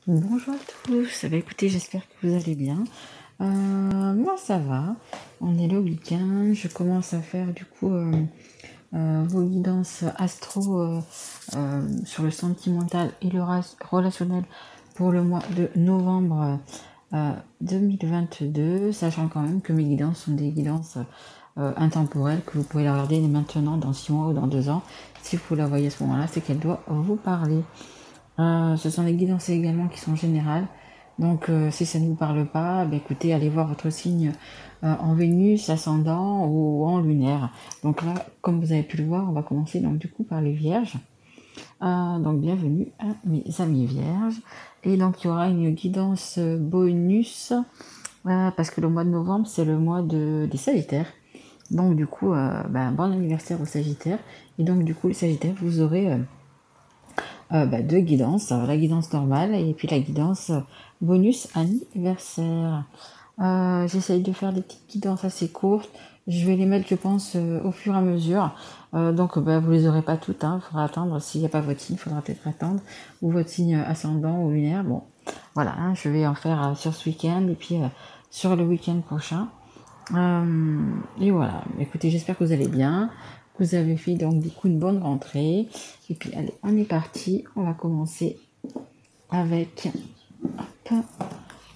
Bonjour à tous, écoutez, j'espère que vous allez bien. Moi ça va, on est le week-end, je commence à faire du coup vos guidances astro sur le sentimental et le relationnel pour le mois de novembre 2022, sachant quand même que mes guidances sont des guidances intemporelles, que vous pouvez la regarder maintenant dans 6 mois ou dans 2 ans. Si vous la voyez à ce moment-là, c'est qu'elle doit vous parler. Ce sont des guidances également qui sont générales. Donc, si ça ne vous parle pas, écoutez, allez voir votre signe en Vénus, ascendant ou en lunaire. Donc là, comme vous avez pu le voir, on va commencer donc du coup par les Vierges. Donc, bienvenue à mes amis Vierges. Et donc, il y aura une guidance bonus parce que le mois de novembre, c'est le mois des Sagittaires. Donc, du coup, bon anniversaire aux Sagittaires. Et donc, du coup, les Sagittaires, vous aurez deux guidances, la guidance normale et puis la guidance bonus anniversaire. J'essaye de faire des petites guidances assez courtes. Je vais les mettre, je pense, au fur et à mesure. Donc, vous les aurez pas toutes. Il faudra attendre. S'il n'y a pas votre signe, il faudra peut-être attendre. Ou votre signe ascendant ou lunaire. Bon, voilà. Je vais en faire sur ce week-end et puis sur le week-end prochain. Et voilà. Écoutez, j'espère que vous allez bien. Vous avez fait donc du coup une bonne rentrée. Et puis allez, on est parti. On va commencer avec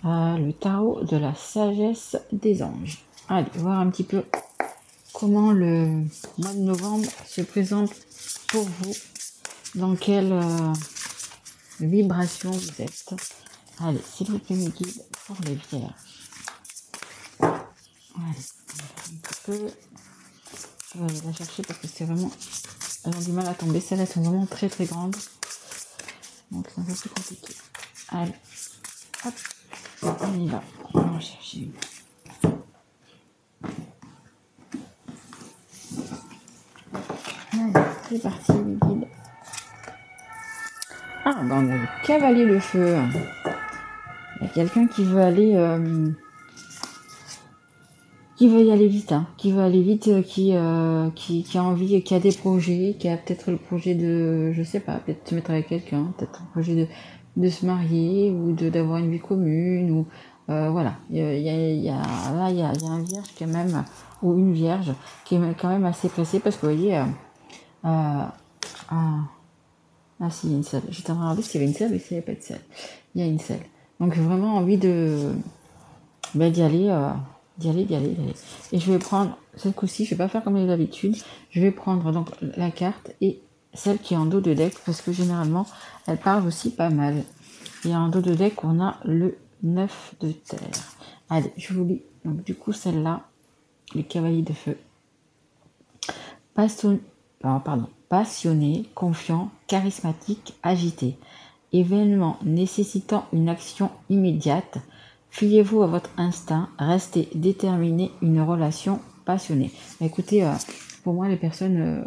le tarot de la sagesse des anges. Allez, voir un petit peu comment le mois de novembre se présente pour vous. Dans quelle vibration vous êtes. Allez, s'il vous plaît, mes guides pour les vierges. Allez, un petit peu. Je vais la chercher parce que c'est vraiment... Elles ont du mal à tomber. Celles-là sont vraiment très très grandes. Donc c'est un peu plus compliqué. Allez, hop, on y va. On va en chercher une. Allez, c'est parti les guides. Ah, on a le cavalier de feu. Il y a quelqu'un qui veut aller... qui veut y aller vite, qui veut aller vite, qui a envie, qui a des projets, qui a peut-être le projet de, je sais pas, peut-être se mettre avec quelqu'un, peut-être le projet de se marier ou d'avoir une vie commune ou voilà. Il y a un vierge quand même ou une vierge qui est quand même assez pressée parce que vous voyez, si il y a une selle. J'étais en train de regarder s'il y avait une selle, mais s'il n'y avait pas de selle. Il y a une selle. Donc vraiment envie d'y aller. D'y aller. Et je vais prendre, cette coup-ci, je vais pas faire comme d'habitude. Je vais prendre donc la carte et celle qui est en dos de deck, parce que généralement, elle parle aussi pas mal. Et en dos de deck, on a le 9 de terre. Allez, je vous lis. Donc du coup, celle-là, le cavalier de feu. Passionné, confiant, charismatique, agité. Événement nécessitant une action immédiate. Fiez-vous à votre instinct, restez déterminé, une relation passionnée. Écoutez, pour moi, les personnes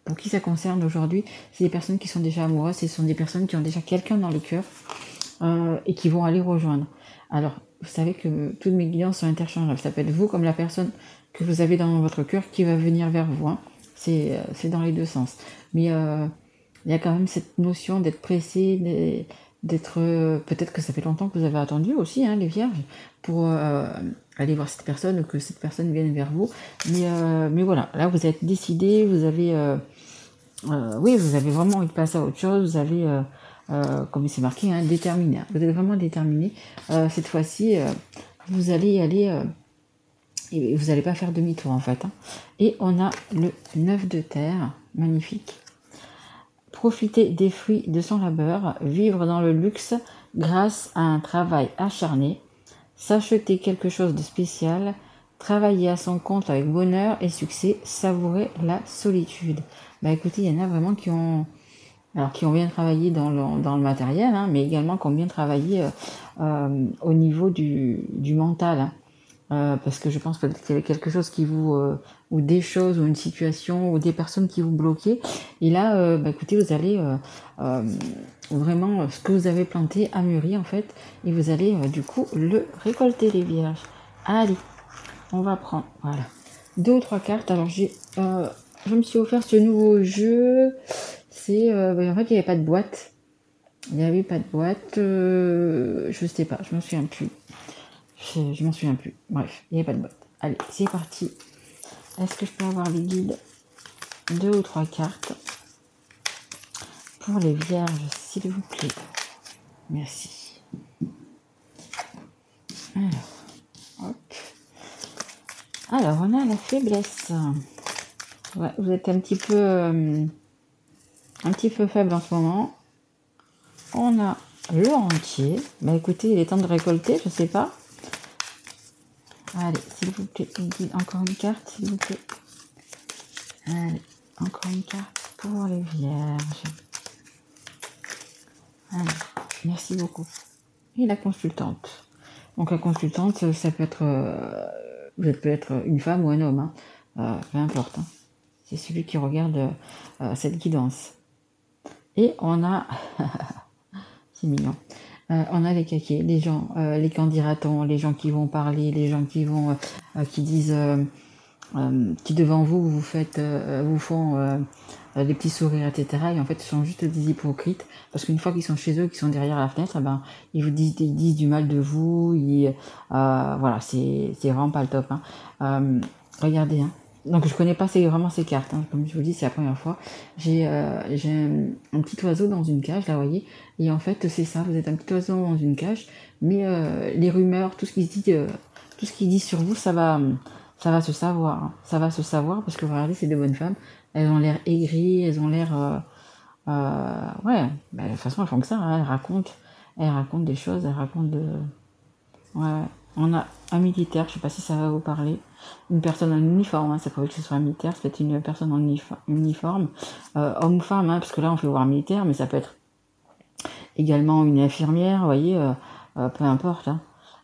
pour qui ça concerne aujourd'hui, c'est des personnes qui sont déjà amoureuses, ce sont des personnes qui ont déjà quelqu'un dans le cœur et qui vont aller rejoindre. Alors, vous savez que toutes mes guidances sont interchangeables. Ça peut être vous comme la personne que vous avez dans votre cœur qui va venir vers vous. C'est dans les deux sens. Mais il y a quand même cette notion d'être pressé, d'être peut-être que ça fait longtemps que vous avez attendu aussi, les vierges, pour aller voir cette personne ou que cette personne vienne vers vous. Mais voilà, là vous êtes décidé, vous avez vous avez vraiment envie de passer à autre chose, vous avez comme c'est marqué, déterminé. Vous êtes vraiment déterminé. Cette fois-ci, vous allez y aller et vous n'allez pas faire demi-tour en fait. Et on a le 9 de terre, magnifique. Profiter des fruits de son labeur, vivre dans le luxe grâce à un travail acharné, s'acheter quelque chose de spécial, travailler à son compte avec bonheur et succès, savourer la solitude. Écoutez, il y en a vraiment qui ont bien travaillé dans le matériel, mais également qui ont bien travaillé au niveau du mental. Parce que je pense peut-être qu'il y avait quelque chose qui vous... ou des choses, ou une situation, ou des personnes qui vous bloquaient. Et là, écoutez, vous allez vraiment... ce que vous avez planté a mûri, en fait. Et vous allez, du coup, le récolter, les vierges. Allez, on va prendre... Voilà. 2 ou 3 cartes. Alors, je me suis offert ce nouveau jeu. C'est... en fait, il n'y avait pas de boîte. Il n'y avait pas de boîte. Je sais pas, je m'en souviens plus. Je m'en souviens plus. Bref, il n'y avait pas de boîte. Allez, c'est parti. Est-ce que je peux avoir les guides? 2 ou 3 cartes pour les vierges, s'il vous plaît. Merci. Alors, on a la faiblesse. Ouais, vous êtes un petit peu faible en ce moment. On a le rentier. Bah écoutez, il est temps de récolter, je sais pas. Allez, s'il vous plaît, encore une carte, s'il vous plaît. Allez, encore une carte pour les vierges. Allez, merci beaucoup. Et la consultante. Donc la consultante, ça peut être, vous peut être une femme ou un homme, hein. Peu importe. Hein. C'est celui qui regarde cette guidance. Et on a, c'est mignon. On a les caquets, les gens, les candidatons, les gens qui vont parler, les gens qui vont, qui disent, qui devant vous vous font des petits sourires, etc. Et en fait, ils sont juste des hypocrites, parce qu'une fois qu'ils sont chez eux, qu'ils sont derrière la fenêtre, ben ils vous disent, du mal de vous. Voilà, c'est vraiment pas le top. Hein. Regardez. Hein. Donc je connais pas vraiment ces cartes, hein. Comme je vous dis, c'est la première fois. J'ai un petit oiseau dans une cage, là, vous voyez. Et en fait, c'est ça, vous êtes un petit oiseau dans une cage, mais les rumeurs, tout ce qui se dit sur vous, ça va se savoir. Hein. Ça va se savoir, parce que regardez, c'est de bonnes femmes. Elles ont l'air aigries, elles ont l'air... ouais, bah, de toute façon, elles font que ça, hein. Elles racontent des choses, elles racontent de... Ouais, on a un militaire, je sais pas si ça va vous parler. Une personne en uniforme, hein, ça peut être que ce soit un militaire, c'est peut-être une personne en uniforme. Homme ou femme, hein, parce que là, on fait voir militaire, mais ça peut être également une infirmière, vous voyez, peu importe. Hein.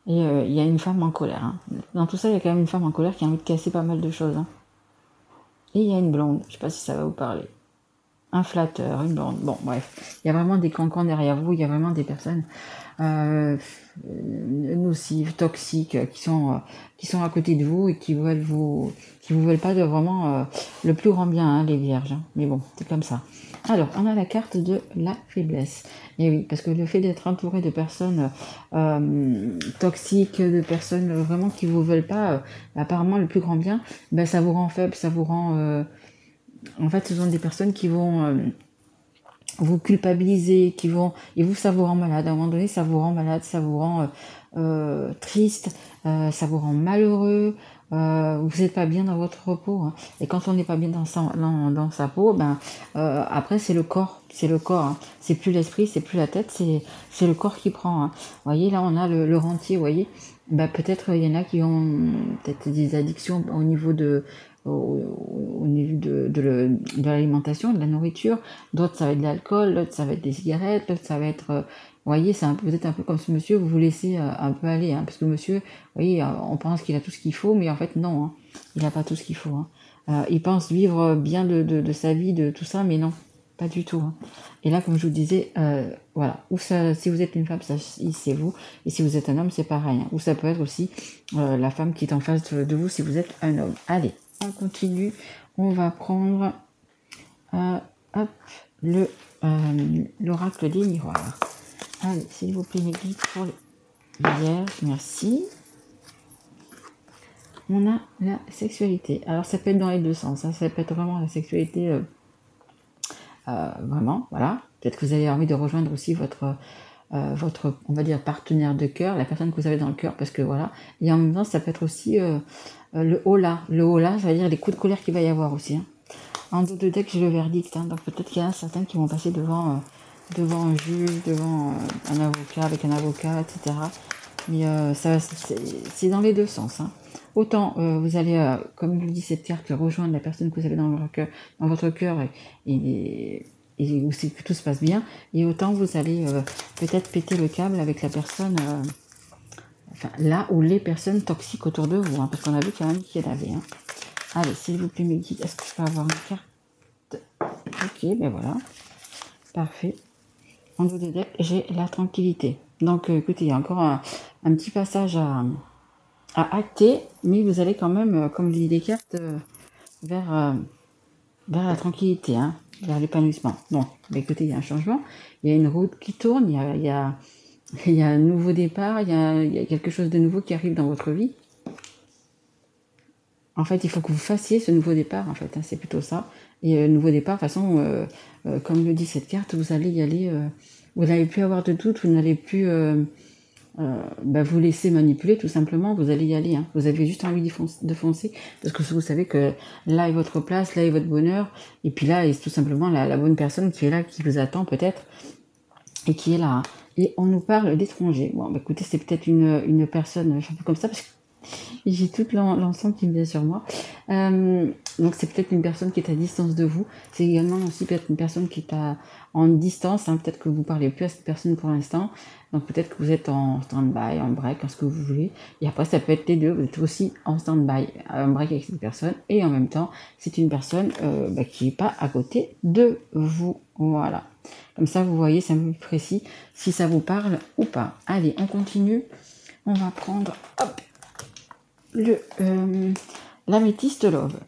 Et il y a une femme en colère. Hein. Dans tout ça, il y a quand même une femme en colère qui a envie de casser pas mal de choses. Hein. Et il y a une blonde, je sais pas si ça va vous parler. Un flatteur, une blonde. Bon, bref. Il y a vraiment des cancans derrière vous, il y a vraiment des personnes nocives, toxiques, qui sont à côté de vous et qui vous veulent pas de vraiment le plus grand bien, hein, les vierges. Hein. Mais bon, c'est comme ça. Alors, on a la carte de la faiblesse. Et oui, parce que le fait d'être entouré de personnes toxiques, de personnes vraiment qui vous veulent pas apparemment le plus grand bien, ben ça vous rend faible, ça vous rend... en fait, ce sont des personnes qui vont vous culpabiliser, et vous, ça vous rend malade. À un moment donné, ça vous rend malade, ça vous rend triste, ça vous rend malheureux. Vous n'êtes pas bien dans votre peau. Hein. Et quand on n'est pas bien dans sa peau, ben après c'est le corps. Hein. C'est plus l'esprit, c'est plus la tête, c'est le corps qui prend. Hein. Vous voyez, là on a le rentier, vous voyez. Ben, peut-être il y en a qui ont peut-être des addictions au niveau de l'alimentation, de la nourriture. D'autres ça va être de l'alcool, d'autres ça va être des cigarettes, d'autres ça va être vous voyez, vous êtes un peu comme ce monsieur, vous vous laissez un peu aller, hein, parce que monsieur, vous voyez, on pense qu'il a tout ce qu'il faut, mais en fait non, hein, il n'a pas tout ce qu'il faut. Hein. Il pense vivre bien de sa vie, de tout ça, mais non, pas du tout. Hein. Et là, comme je vous disais, voilà, ou ça, si vous êtes une femme, c'est vous, et si vous êtes un homme, c'est pareil. Hein. Ou ça peut être aussi la femme qui est en face de vous si vous êtes un homme. Allez, on continue, on va prendre hop, l'oracle des miroirs. Allez, s'il vous plaît, mes guides pour les vierges, merci. On a la sexualité. Alors, ça peut être dans les deux sens. Hein. Ça peut être vraiment la sexualité, vraiment, voilà. Peut-être que vous avez envie de rejoindre aussi votre, on va dire, partenaire de cœur, la personne que vous avez dans le cœur, parce que voilà. Et en même temps, ça peut être aussi le hola. Le hola, ça veut dire les coups de colère qu'il va y avoir aussi. Hein. En dos de deck, j'ai le verdict. Hein. Donc, peut-être qu'il y en a certains qui vont passer devant un juge, devant un avocat, avec un avocat, etc. Mais c'est dans les deux sens. Hein. Autant vous allez, comme je dis cette carte, rejoindre la personne que vous avez dans votre cœur et où c'est que tout se passe bien, et autant vous allez peut-être péter le câble avec la personne, enfin là où les personnes toxiques autour de vous, hein, parce qu'on a vu quand même qu'il y en avait. Hein. Allez, s'il vous plaît, mes guides, est-ce que je peux avoir une carte? Ok, ben voilà, parfait. En dos de deck, j'ai la tranquillité. Donc, écoutez, il y a encore un petit passage à acter, mais vous allez quand même, comme je dis des cartes, vers la tranquillité. Hein. vers l'épanouissement. Bon, bah, écoutez, il y a un changement, il y a une route qui tourne, il y a un nouveau départ, il y a quelque chose de nouveau qui arrive dans votre vie. En fait, il faut que vous fassiez ce nouveau départ, en fait, hein, c'est plutôt ça. Et nouveau départ, de toute façon, comme le dit cette carte, vous allez y aller, vous n'allez plus avoir de doute, vous n'allez plus vous laisser manipuler, tout simplement, vous allez y aller. Hein. Vous avez juste envie de foncer, parce que vous savez que là est votre place, là est votre bonheur, et puis là est tout simplement la bonne personne qui est là, qui vous attend peut-être, et qui est là. Et on nous parle d'étrangers. Bon, bah, écoutez, c'est peut-être une personne, un peu comme ça, parce que j'ai tout l'ensemble qui me vient sur moi. Donc c'est peut-être une personne qui est à distance de vous. C'est également aussi peut-être une personne qui est en distance. Hein. Peut-être que vous ne parlez plus à cette personne pour l'instant. Donc peut-être que vous êtes en stand-by, en break, en ce que vous voulez. Et après, ça peut être les deux. Vous êtes aussi en stand-by, en break avec cette personne. Et en même temps, c'est une personne qui n'est pas à côté de vous. Voilà. Comme ça, vous voyez, c'est un peu plus précis si ça vous parle ou pas. Allez, on continue. On va prendre... Hop, l'améthyste love.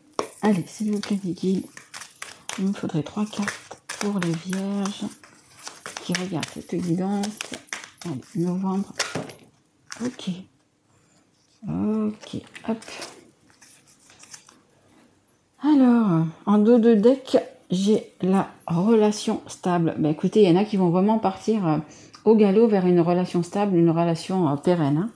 Allez, s'il vous plaît, Niki, il me faudrait 3 cartes pour les vierges qui regardent cette guidance. Allez, novembre. Ok. Ok, hop. Alors, en dos de deck, j'ai la relation stable. Bah, écoutez, il y en a qui vont vraiment partir au galop vers une relation stable, une relation pérenne. Hein.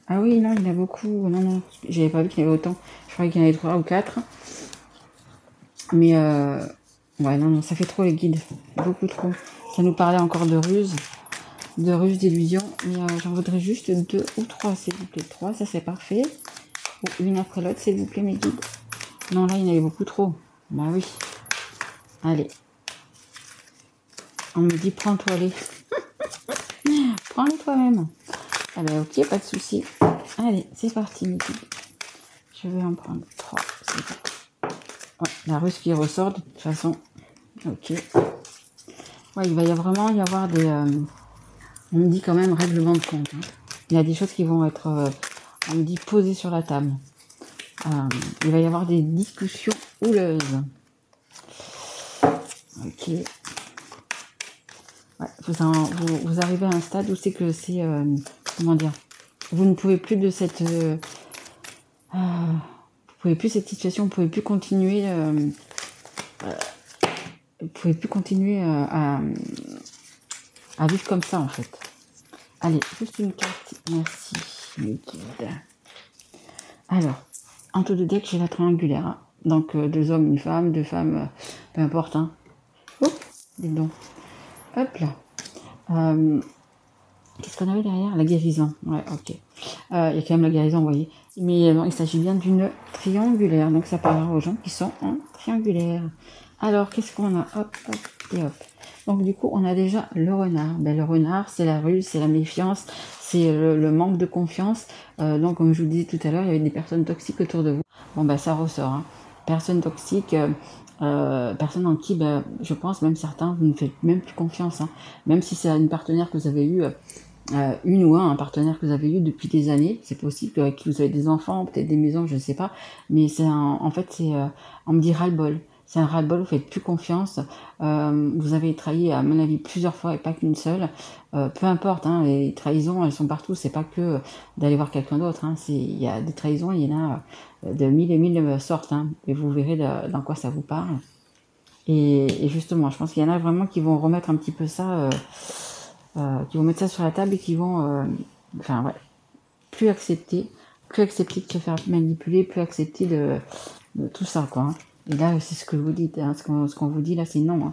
Ah oui, non, il y en a beaucoup. Non, j'avais pas vu qu'il y avait autant. Je croyais qu'il y en avait 3 ou 4. Mais ouais, non, ça fait trop les guides. Beaucoup trop. Ça nous parlait encore de ruse, d'illusion. Mais j'en voudrais juste 2 ou 3, s'il vous plaît. 3, ça c'est parfait. Ou une après l'autre, s'il vous plaît, mes guides. Non, là, il y en avait beaucoup trop. Bah oui. Allez. On me dit, prends-toi les. Prends-les toi-même. Ah bah ok, pas de souci. Allez, c'est parti, mes guides. Je vais en prendre 3. C'est bon. Ouais, la ruse qui ressort, de toute façon. Ok. Ouais, il va vraiment y avoir des... on me dit quand même règlement de compte. Hein. Il y a des choses qui vont être, on me dit, posées sur la table. Il va y avoir des discussions houleuses. Ok. Ouais, vous arrivez à un stade où c'est que c'est... comment dire, vous ne pouvez plus de cette... vous pouvez plus cette situation, vous pouvez plus continuer... vous pouvez plus continuer à vivre comme ça, en fait. Allez, juste une carte. Merci, mes guides. Alors, en tout de deck, j'ai la triangulaire. Hein. Donc, 2 hommes, une femme, 2 femmes, peu importe. Hein. Oh, dis donc. Hop là. Qu'est-ce qu'on avait derrière? La guérison. Ouais, ok. Il y a quand même la guérison, vous voyez. Mais il s'agit bien d'une triangulaire. Donc, ça parlera aux gens qui sont en triangulaire. Alors, qu'est-ce qu'on a? Hop, hop et hop. Donc, du coup, on a déjà le renard. Ben, le renard, c'est la ruse, c'est la méfiance, c'est le manque de confiance. Donc, comme je vous disais tout à l'heure, il y avait des personnes toxiques autour de vous. Bon, ben, ça ressort. Hein. Personnes toxiques... personnes en qui, je pense, même certains, vous ne faites même plus confiance. Hein. Même si c'est une partenaire que vous avez eu, une ou un partenaire que vous avez eu depuis des années, c'est possible, avec qui vous avez des enfants, peut-être des maisons, je ne sais pas. Mais c'est en fait, c'est, on me dit ras-le-bol. C'est un ras-le-bol, vous faites plus confiance. Vous avez trahi, à mon avis, plusieurs fois et pas qu'une seule. Peu importe, hein, les trahisons, elles sont partout. C'est pas que d'aller voir quelqu'un d'autre. Hein, il y a des trahisons, il y en a de 1000 et 1000 sortes. Hein, et vous verrez dans quoi ça vous parle. Et justement, je pense qu'il y en a vraiment qui vont remettre un petit peu ça, qui vont mettre ça sur la table et qui vont, plus accepter de se faire manipuler, plus accepter de tout ça, quoi. Hein. Et là, c'est ce que vous dites, hein, ce qu'on vous dit là, c'est non. Hein.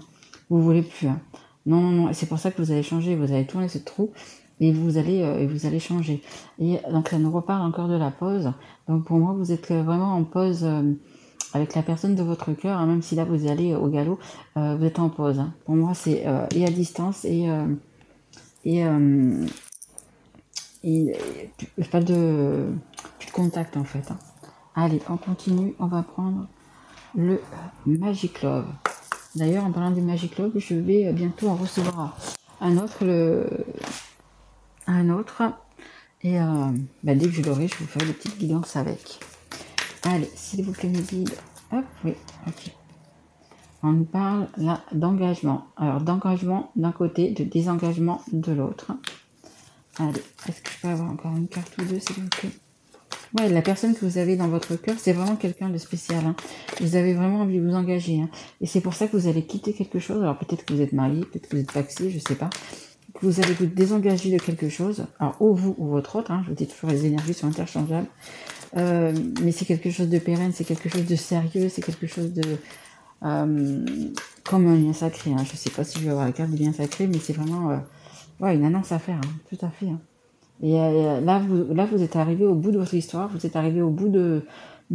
Vous voulez plus. Hein. Non. Et c'est pour ça que vous allez changer, vous allez tourner ce trou et vous allez changer. Et donc ça nous reparle encore de la pause. Donc pour moi, vous êtes vraiment en pause avec la personne de votre cœur, hein, même si là vous allez au galop, vous êtes en pause. Hein. Pour moi, c'est et à distance et pas de contact en fait. Hein. Allez, on continue, on va prendre le Magic Love. D'ailleurs, en parlant du Magic Love, je vais bientôt en recevoir un autre. Et dès que je l'aurai, je vous ferai des petites guidances avec. Allez, s'il vous plaît, mes guides. Hop, oui, ok. on nous parle là d'engagement. Alors d'engagement d'un côté, de désengagement de l'autre. Allez, est-ce que je peux avoir encore une carte ou deux, s'il vous plaît? Ouais, la personne que vous avez dans votre cœur, c'est vraiment quelqu'un de spécial. Hein. Vous avez vraiment envie de vous engager. Hein. Et c'est pour ça que vous allez quitter quelque chose. Alors peut-être que vous êtes marié, peut-être que vous êtes paxé, je sais pas. Que vous allez vous désengager de quelque chose. Alors ou vous ou votre autre. Hein. Je vous dis toujours, les énergies sont interchangeables. Mais c'est quelque chose de pérenne, c'est quelque chose de sérieux, c'est quelque chose de... comme un lien sacré. Hein. Je sais pas si je vais avoir la carte du lien sacré, mais c'est vraiment ouais, une annonce à faire. Hein. Tout à fait. Hein. Et là, vous êtes arrivé au bout de votre histoire, vous êtes arrivé au bout de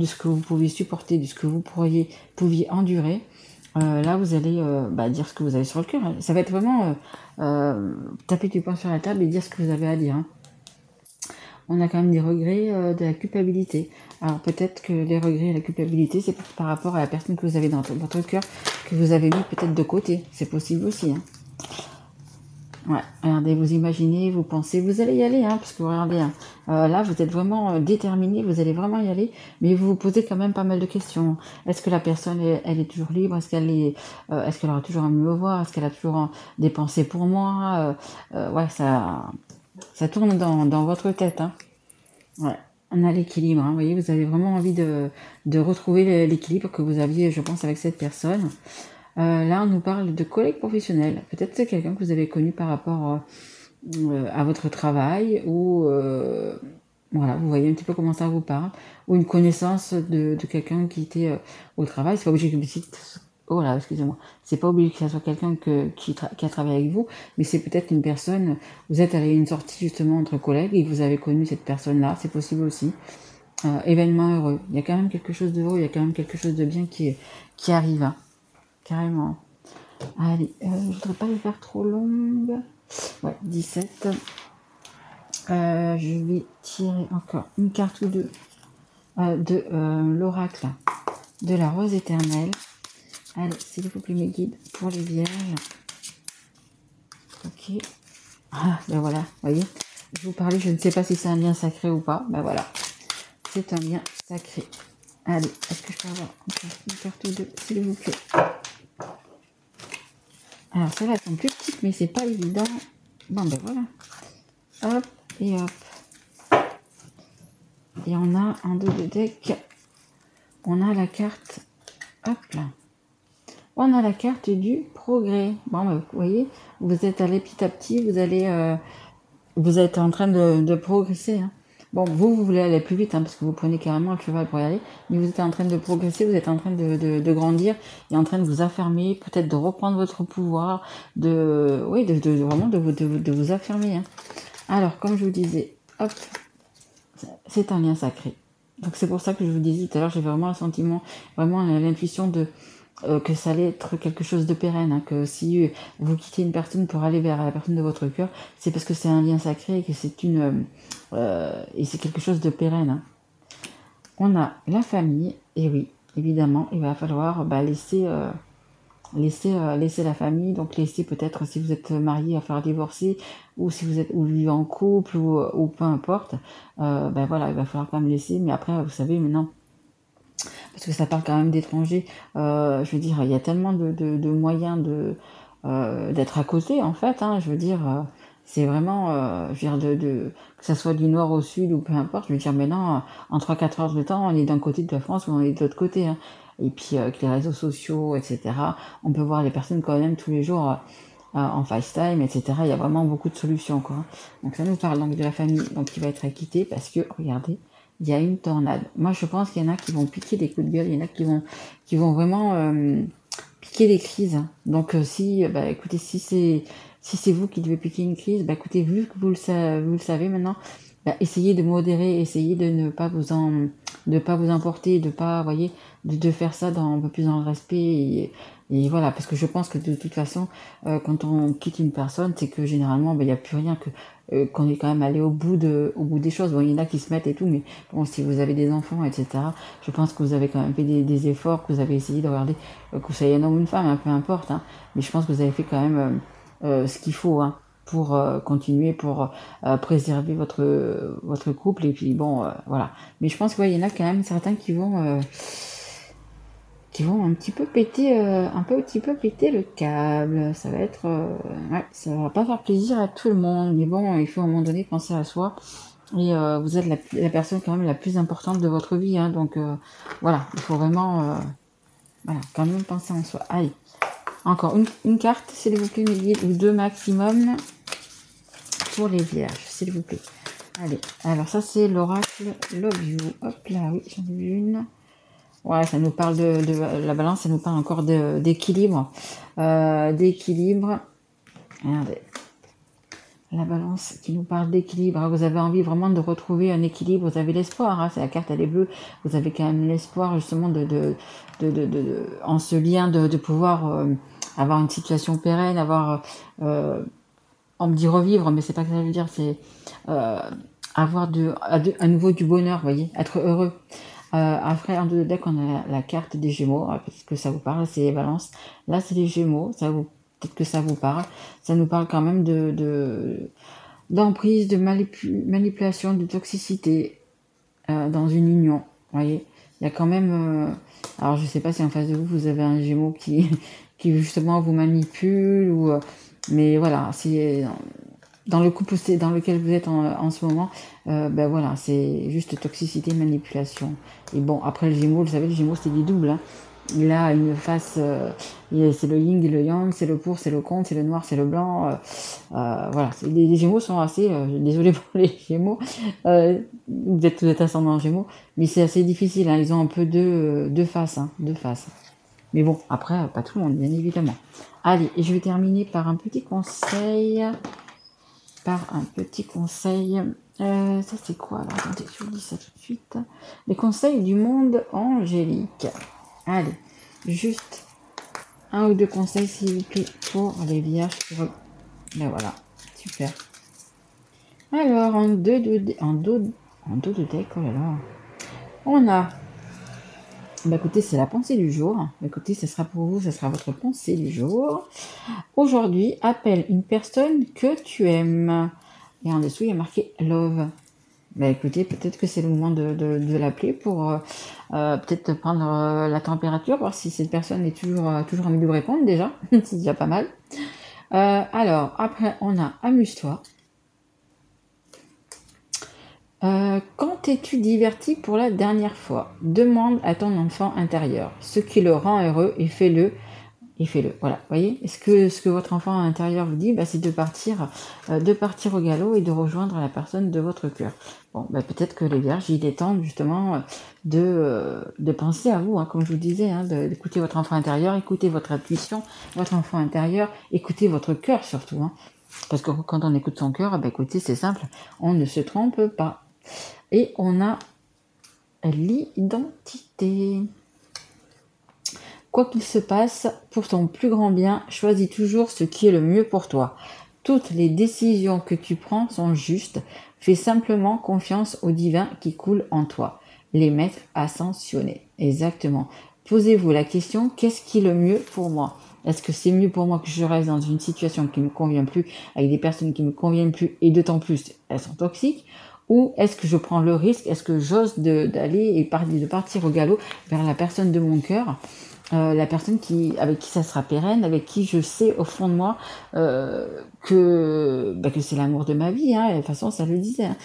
ce que vous pouviez supporter, de ce que vous pouviez endurer. Là, vous allez dire ce que vous avez sur le cœur. Hein. Ça va être vraiment taper du poing sur la table et dire ce que vous avez à dire. Hein. On a quand même des regrets, de la culpabilité. Alors peut-être que les regrets et la culpabilité, c'est par rapport à la personne que vous avez dans votre cœur, que vous avez mis peut-être de côté. C'est possible aussi. Hein. Ouais, regardez, vous imaginez, vous pensez, vous allez y aller, hein, parce que regardez, hein, là vous êtes vraiment déterminé, vous allez vraiment y aller, mais vous vous posez quand même pas mal de questions. Est-ce que la personne, elle est toujours libre? Est-ce qu'elle aura toujours envie de me voir? Est-ce qu'elle a toujours des pensées pour moi? Ouais, ça tourne dans votre tête, hein. Ouais, on a l'équilibre, hein, vous voyez, vous avez vraiment envie de retrouver l'équilibre que vous aviez, je pense, avec cette personne. Là, on nous parle de collègues professionnels. Peut-être c'est quelqu'un que vous avez connu par rapport à votre travail ou voilà, vous voyez un petit peu comment ça vous parle, ou une connaissance de quelqu'un qui était au travail. C'est pas obligé que oh là, excusez-moi. C'est pas obligé que ça soit quelqu'un qui a travaillé avec vous, mais c'est peut-être une personne. Vous êtes allé à une sortie justement entre collègues et vous avez connu cette personne-là. C'est possible aussi. Événement heureux. Il y a quand même quelque chose de heureux. Il y a quand même quelque chose de bien qui arrive. Hein. Carrément. Allez, je voudrais pas les faire trop longues. Ouais, 17. Je vais tirer encore une carte ou deux de l'oracle de la rose éternelle. Allez, s'il vous plaît, mes guides pour les vierges. Ok. Ah, ben voilà, vous voyez. Je vous parlais, je ne sais pas si c'est un lien sacré ou pas. Ben voilà. C'est un lien sacré. Allez, est-ce que je peux avoir encore une carte ou deux, s'il vous plaît? Alors, celles-là sont plus petites, mais c'est pas évident. Bon, ben voilà. Hop, et hop. Et on a en dos de deck, on a la carte, hop là. On a la carte du progrès. Bon, ben, vous voyez, vous êtes allé petit à petit, vous êtes en train de progresser. Hein. Bon, vous voulez aller plus vite, hein, parce que vous prenez carrément le cheval pour y aller, mais vous êtes en train de progresser, vous êtes en train de grandir, et en train de vous affirmer, peut-être de reprendre votre pouvoir, vraiment de vous affirmer. Hein. Alors, comme je vous disais, hop, c'est un lien sacré. Donc c'est pour ça que je vous disais tout à l'heure, j'ai vraiment un sentiment, vraiment l'intuition que ça allait être quelque chose de pérenne, hein, que si vous quittez une personne pour aller vers la personne de votre cœur, c'est parce que c'est un lien sacré et que c'est et c'est quelque chose de pérenne. Hein. On a la famille, et oui, évidemment, il va falloir laisser la famille, donc laisser peut-être si vous êtes marié à faire divorcer, ou si vous vivez en couple, ou peu importe, voilà, il va falloir quand même laisser, mais après, vous savez, maintenant, parce que ça parle quand même d'étrangers, je veux dire, il y a tellement de moyens d'être à côté, en fait, hein, je veux dire, c'est vraiment, je veux dire, que ça soit du nord au sud, ou peu importe, je veux dire, maintenant, en 3-4 heures de temps, on est d'un côté de la France, ou on est de l'autre côté, hein. Et puis avec les réseaux sociaux, etc., on peut voir les personnes quand même tous les jours en FaceTime, etc. Il y a vraiment beaucoup de solutions, quoi. Donc ça nous parle donc de la famille donc qui va être acquittée parce que, regardez, il y a une tornade. Moi, je pense qu'il y en a qui vont piquer des coups de gueule, il y en a qui vont vraiment piquer des crises. Hein. Donc écoutez, si c'est vous qui devez piquer une crise, écoutez, vu que vous le savez maintenant, essayez de modérer, essayez de ne pas vous emporter, de pas, voyez, de faire ça un peu plus dans le respect et voilà, parce que je pense que de toute façon, quand on quitte une personne, c'est que généralement, il n'y a plus rien qu'on est quand même allé au bout des choses. Bon, il y en a qui se mettent et tout, mais bon, si vous avez des enfants, etc., je pense que vous avez quand même fait des efforts, que vous avez essayé de regarder, que vous soyez un homme ou une femme, hein, peu importe, hein, mais je pense que vous avez fait quand même ce qu'il faut, hein, pour continuer, pour préserver votre couple, et puis bon, voilà. Mais je pense qu'il y en a quand même certains qui vont qui vont un petit peu péter, péter le câble. Ça va être, ouais, ça va pas faire plaisir à tout le monde. Mais bon, il faut à un moment donné penser à soi. Et vous êtes la personne quand même la plus importante de votre vie, hein, donc voilà, il faut vraiment, voilà, quand même penser en soi. Allez, encore une carte, s'il vous plaît, mes guides, ou deux maximum pour les vierges, s'il vous plaît. Allez, alors ça c'est l'oracle Love You. Hop là, oui, j'en ai vu une. Ouais, ça nous parle de la balance, ça nous parle encore d'équilibre. D'équilibre. Regardez. La balance qui nous parle d'équilibre. Vous avez envie vraiment de retrouver un équilibre. Vous avez l'espoir. Hein, c'est la carte, elle est bleue. Vous avez quand même l'espoir justement en ce lien de pouvoir avoir une situation pérenne, avoir, on me dit revivre, mais c'est pas que ça veut dire. C'est avoir à nouveau du bonheur, vous voyez, être heureux. Après, en deux deck, on a la carte des Gémeaux, parce que ça vous parle, c'est les balances. Là, c'est les Gémeaux, peut-être que ça vous parle. Ça nous parle quand même d'emprise, de manipulation, de toxicité dans une union. Vous voyez, il y a quand même. Alors, je sais pas si en face de vous, vous avez un Gémeaux qui justement vous manipule, mais voilà, c'est dans le couple dans lequel vous êtes en ce moment, ben voilà, c'est juste toxicité, manipulation. Et bon, après le Gémeaux, vous savez, le Gémeaux c'est des doubles. Hein. Il a une face, c'est le yin et le yang, c'est le pour, c'est le contre, c'est le noir, c'est le blanc. Voilà, les Gémeaux sont assez, désolé pour les Gémeaux, vous êtes ascendant Gémeaux, mais c'est assez difficile. Hein, ils ont un peu deux faces, hein, deux faces. Mais bon, après, pas tout le monde, bien évidemment. Allez, et je vais terminer par un petit conseil. Ça c'est quoi? Alors attendez, je vous dis ça tout de suite. Les conseils du monde angélique. Allez, juste un ou deux conseils s'il vous plaît pour les vierges. Ben voilà, super. Alors en dos de deck, oh là là. On a, bah écoutez, c'est la pensée du jour. Bah écoutez, ce sera pour vous, ce sera votre pensée du jour. Aujourd'hui, appelle une personne que tu aimes. Et en dessous, il y a marqué love. Bah écoutez, peut-être que c'est le moment de l'appeler pour peut-être prendre la température, voir si cette personne est toujours en milieu de répondre déjà. C'est déjà pas mal. Alors, après, on a amuse-toi. Quand t'es-tu diverti pour la dernière fois? Demande à ton enfant intérieur ce qui le rend heureux et fais-le. Voilà, vous voyez, ce que votre enfant intérieur vous dit, bah, c'est de partir au galop et de rejoindre la personne de votre cœur. Bon, bah, peut-être que les vierges, il est temps justement de penser à vous, hein, comme je vous disais, hein, d'écouter votre enfant intérieur, écouter votre intuition, votre enfant intérieur, écouter votre cœur surtout. Hein, parce que quand on écoute son cœur, bah, écoutez, c'est simple, on ne se trompe pas. Et on a l'identité. Quoi qu'il se passe, pour ton plus grand bien, choisis toujours ce qui est le mieux pour toi. Toutes les décisions que tu prends sont justes. Fais simplement confiance au divin qui coule en toi. Les maîtres ascensionnés. Exactement. Posez-vous la question, qu'est-ce qui est le mieux pour moi? Est-ce que c'est mieux pour moi que je reste dans une situation qui ne me convient plus, avec des personnes qui ne me conviennent plus, et d'autant plus, elles sont toxiques? Ou est-ce que je prends le risque, est-ce que j'ose d'aller et de partir au galop vers la personne de mon cœur, la personne avec qui ça sera pérenne, avec qui je sais au fond de moi que c'est l'amour de ma vie, hein, et de toute façon ça le disait. Hein.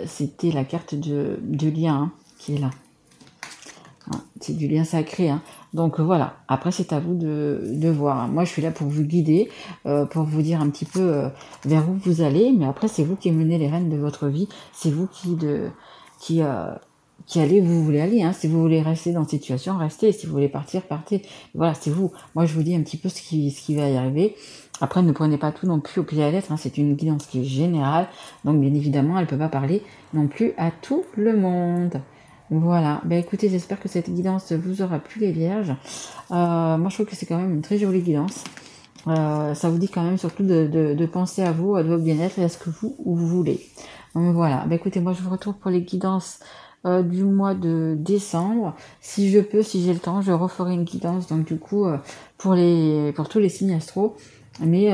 C'était la carte du lien hein, qui est là. Hein, c'est du lien sacré. Hein. Donc voilà, après c'est à vous de voir. Moi je suis là pour vous guider, pour vous dire un petit peu vers où vous allez, mais après c'est vous qui menez les rênes de votre vie, c'est vous qui allez où vous voulez aller. Hein. Si vous voulez rester dans cette situation, restez. Si vous voulez partir, partez. Voilà, c'est vous. Moi je vous dis un petit peu ce qui va y arriver. Après ne prenez pas tout non plus au pied à la lettre, hein. C'est une guidance qui est générale, donc bien évidemment elle ne peut pas parler non plus à tout le monde. Voilà, bah écoutez, j'espère que cette guidance vous aura plu les vierges. Moi je trouve que c'est quand même une très jolie guidance. Ça vous dit quand même surtout de penser à vous, à votre bien-être et à ce que vous voulez. Donc voilà, bah écoutez, moi je vous retrouve pour les guidances du mois de décembre. Si je peux, si j'ai le temps, je referai une guidance donc du coup pour tous les signes astro. Mais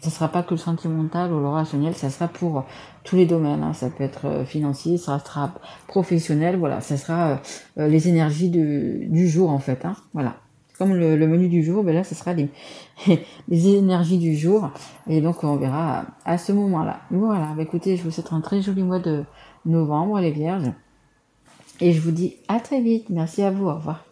Ça sera pas que le sentimental ou le relationnel, ça sera pour tous les domaines, hein. Ça peut être financier, ça sera professionnel, voilà, ça sera les énergies du jour en fait, hein. Voilà. Comme le menu du jour, ben là, ce sera les, les énergies du jour. Et donc, on verra à ce moment-là. Voilà, bah, écoutez, je vous souhaite un très joli mois de novembre, les Vierges. Et je vous dis à très vite. Merci à vous. Au revoir.